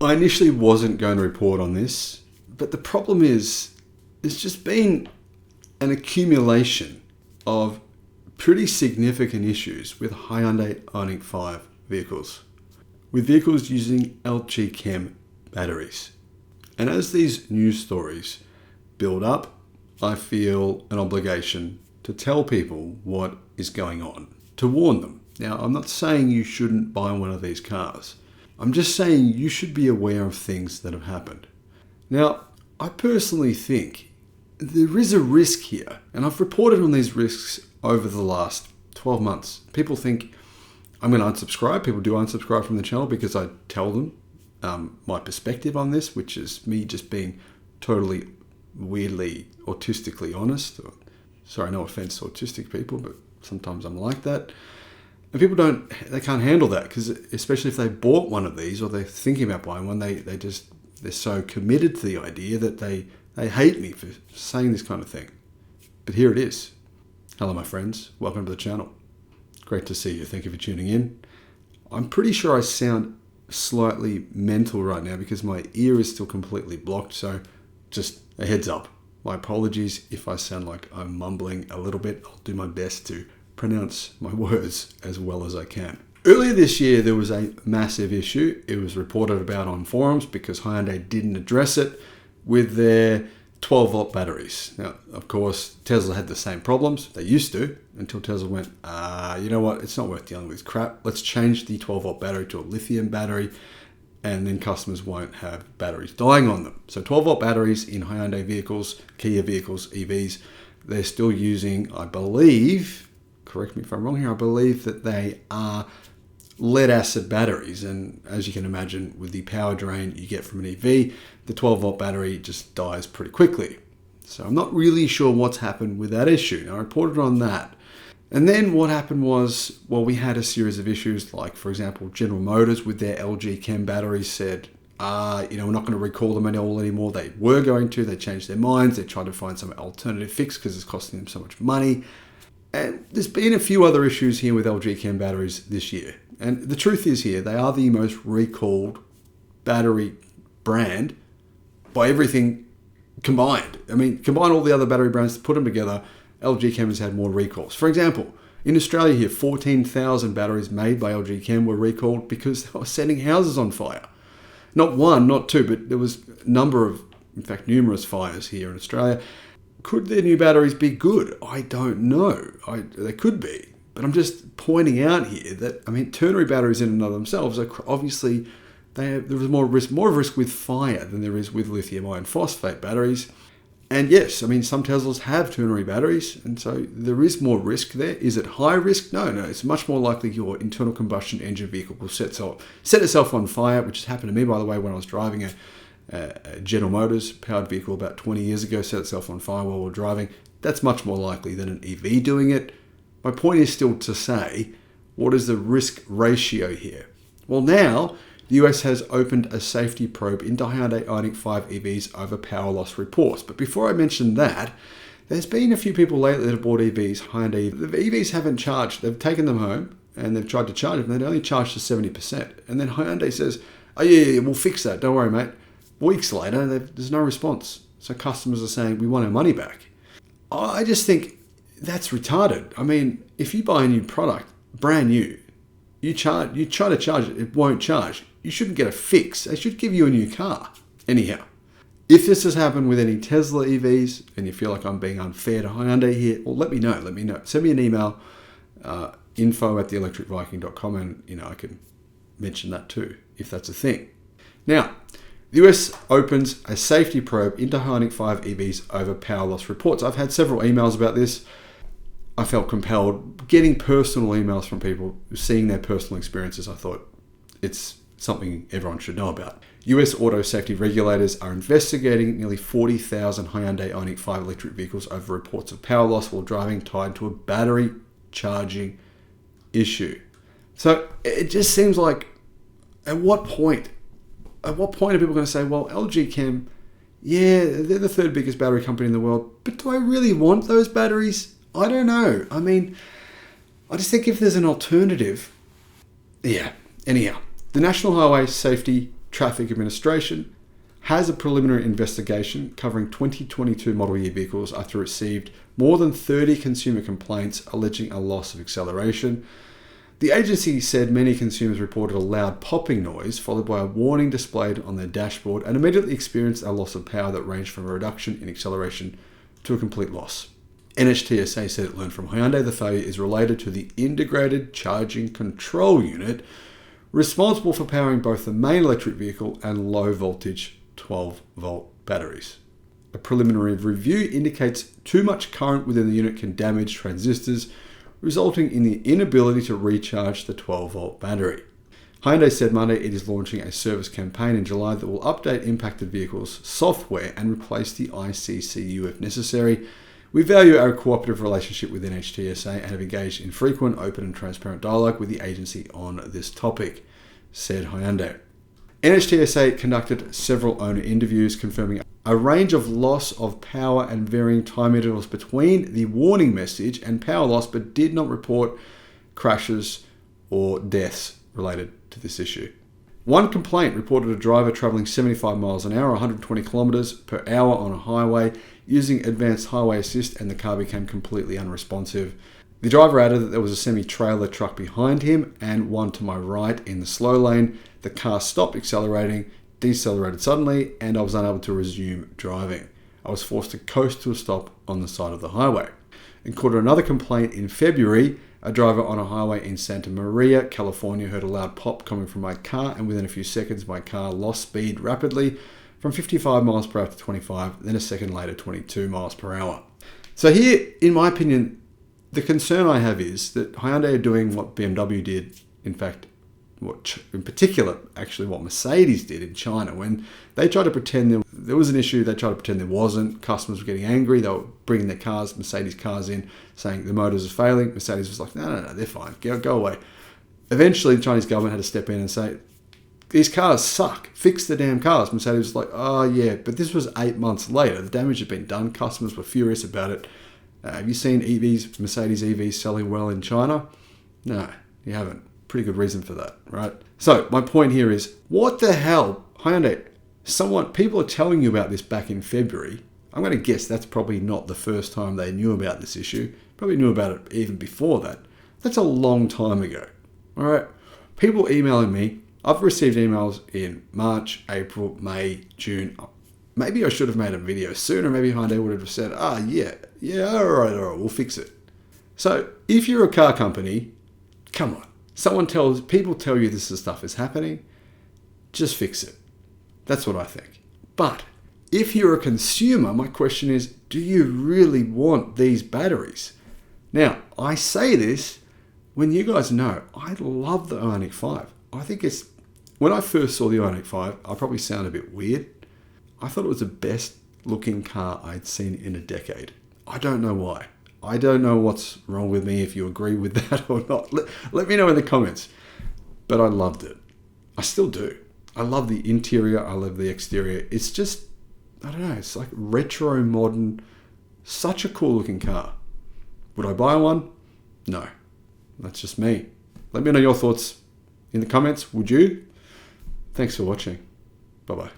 I initially wasn't going to report on this, but the problem is it's just been an accumulation of pretty significant issues with Hyundai Ioniq 5 vehicles, with vehicles using LG Chem batteries. And as these news stories build up, I feel an obligation to tell people what is going on, to warn them. Now, I'm not saying you shouldn't buy one of these cars. I'm just saying you should be aware of things that have happened. Now, I personally think there is a risk here, and I've reported on these risks over the last 12 months. People think I'm going to unsubscribe. People do unsubscribe from the channel because I tell them my perspective on this, which is me just being totally weirdly autistically honest. Sorry, no offense to autistic people, but sometimes I'm like that. And people they can't handle that, because especially if they bought one of these or they're thinking about buying one, they're so committed to the idea that they hate me for saying this kind of thing. But here it is. Hello, my friends. Welcome to the channel. Great to see you. Thank you for tuning in. I'm pretty sure I sound slightly mental right now because my ear is still completely blocked. So just a heads up. My apologies if I sound like I'm mumbling a little bit. I'll do my best to pronounce my words as well as I can. Earlier this year, there was a massive issue. It was reported about on forums because Hyundai didn't address it with their 12-volt batteries. Now, of course, Tesla had the same problems. They used to, until Tesla went, you know what, it's not worth dealing with crap. Let's change the 12-volt battery to a lithium battery, and then customers won't have batteries dying on them. So 12-volt batteries in Hyundai vehicles, Kia vehicles, EVs, they're still using, I believe, correct me if I'm wrong here, I believe that they are lead acid batteries. And as you can imagine, with the power drain you get from an EV, the 12-volt battery just dies pretty quickly. So I'm not really sure what's happened with that issue. Now, I reported on that. And then what happened was, well, we had a series of issues, like, for example, General Motors with their LG Chem batteries said, we're not going to recall them anymore. They were going to. They changed their minds. They tried to find some alternative fix because it's costing them so much money. And there's been a few other issues here with LG Chem batteries this year. And the truth is here, they are the most recalled battery brand by everything combined. I mean, combine all the other battery brands, put them together, LG Chem has had more recalls. For example, in Australia here, 14,000 batteries made by LG Chem were recalled because they were setting houses on fire. Not one, not two, but there was a number of, in fact, numerous fires here in Australia. Could their new batteries be good? I don't know. They could be. But I'm just pointing out here that, ternary batteries in and of themselves are obviously, there is more of a risk with fire than there is with lithium iron phosphate batteries. And yes, some Teslas have ternary batteries, and so there is more risk there. Is it high risk? No. It's much more likely your internal combustion engine vehicle will set itself on fire, which has happened to me, by the way, when I was driving a General Motors powered vehicle about 20 years ago, set itself on fire while we were driving. That's much more likely than an EV doing it. My point is still to say, what is the risk ratio here? Well, now the US has opened a safety probe into Hyundai Ioniq 5 EVs over power loss reports. But before I mention that, there's been a few people lately that have bought EVs, Hyundai. The EVs haven't charged. They've taken them home and they've tried to charge them. They've only charged to 70%. And then Hyundai says, oh yeah, we'll fix that. Don't worry, mate. Weeks later, there's no response. So customers are saying, we want our money back. I just think that's retarded. If you buy a new product, brand new, you try to charge it, it won't charge. You shouldn't get a fix. They should give you a new car. Anyhow, if this has happened with any Tesla EVs and you feel like I'm being unfair to Hyundai here, well, let me know. Send me an email, info@theelectricviking.com, and I can mention that too, if that's a thing. Now, the US opens a safety probe into Ioniq 5 EVs over power loss reports. I've had several emails about this. I felt compelled getting personal emails from people, seeing their personal experiences. I thought it's something everyone should know about. US auto safety regulators are investigating nearly 40,000 Hyundai Ioniq 5 electric vehicles over reports of power loss while driving tied to a battery charging issue. So it just seems like, at what point are people going to say, well, LG Chem, yeah, they're the third biggest battery company in the world, but do I really want those batteries? I don't know. I just think if there's an alternative, yeah. Anyhow, the National Highway Safety Traffic Administration has a preliminary investigation covering 2022 model year vehicles after it received more than 30 consumer complaints alleging a loss of acceleration. The agency said many consumers reported a loud popping noise followed by a warning displayed on their dashboard and immediately experienced a loss of power that ranged from a reduction in acceleration to a complete loss. NHTSA said it learned from Hyundai the failure is related to the integrated charging control unit responsible for powering both the main electric vehicle and low voltage 12-volt batteries. A preliminary review indicates too much current within the unit can damage transistors, resulting in the inability to recharge the 12-volt battery. Hyundai said Monday it is launching a service campaign in July that will update impacted vehicles' software and replace the ICCU if necessary. We value our cooperative relationship with NHTSA and have engaged in frequent, open and transparent dialogue with the agency on this topic, said Hyundai. NHTSA conducted several owner interviews confirming a range of loss of power and varying time intervals between the warning message and power loss, but did not report crashes or deaths related to this issue. One complaint reported a driver traveling 75 miles an hour, 120 kilometers per hour on a highway using advanced highway assist, and the car became completely unresponsive. The driver added that there was a semi-trailer truck behind him and one to my right in the slow lane. The car stopped accelerating, decelerated suddenly, and I was unable to resume driving. I was forced to coast to a stop on the side of the highway. According to another complaint in February, a driver on a highway in Santa Maria, California, heard a loud pop coming from my car, and within a few seconds, my car lost speed rapidly from 55 miles per hour to 25, then a second later, 22 miles per hour. So here, in my opinion, the concern I have is that Hyundai are doing what BMW did, in fact, what in particular, actually what Mercedes did in China. When they tried to pretend there was an issue, they tried to pretend there wasn't. Customers were getting angry. They were bringing their cars, Mercedes cars in, saying the motors are failing. Mercedes was like, no, they're fine. Go away. Eventually, the Chinese government had to step in and say, these cars suck. Fix the damn cars. Mercedes was like, oh yeah, but this was 8 months later. The damage had been done. Customers were furious about it. Have you seen EVs, Mercedes EVs selling well in China? No, you haven't. Pretty good reason for that, right? So my point here is, what the hell, Hyundai? People are telling you about this back in February. I'm going to guess that's probably not the first time they knew about this issue. Probably knew about it even before that. That's a long time ago, all right? People emailing me. I've received emails in March, April, May, June. Maybe I should have made a video sooner. Maybe Hyundai would have said, yeah, all right, we'll fix it. So if you're a car company, come on. People tell you this stuff is happening, just fix it. That's what I think. But if you're a consumer, my question is, do you really want these batteries? Now, I say this when you guys know, I love the Ioniq 5. I think when I first saw the Ioniq 5, I probably sound a bit weird. I thought it was the best looking car I'd seen in a decade. I don't know why. I don't know what's wrong with me, if you agree with that or not. Let me know in the comments. But I loved it. I still do. I love the interior. I love the exterior. It's just, I don't know, it's like retro modern. Such a cool looking car. Would I buy one? No. That's just me. Let me know your thoughts in the comments. Would you? Thanks for watching. Bye-bye.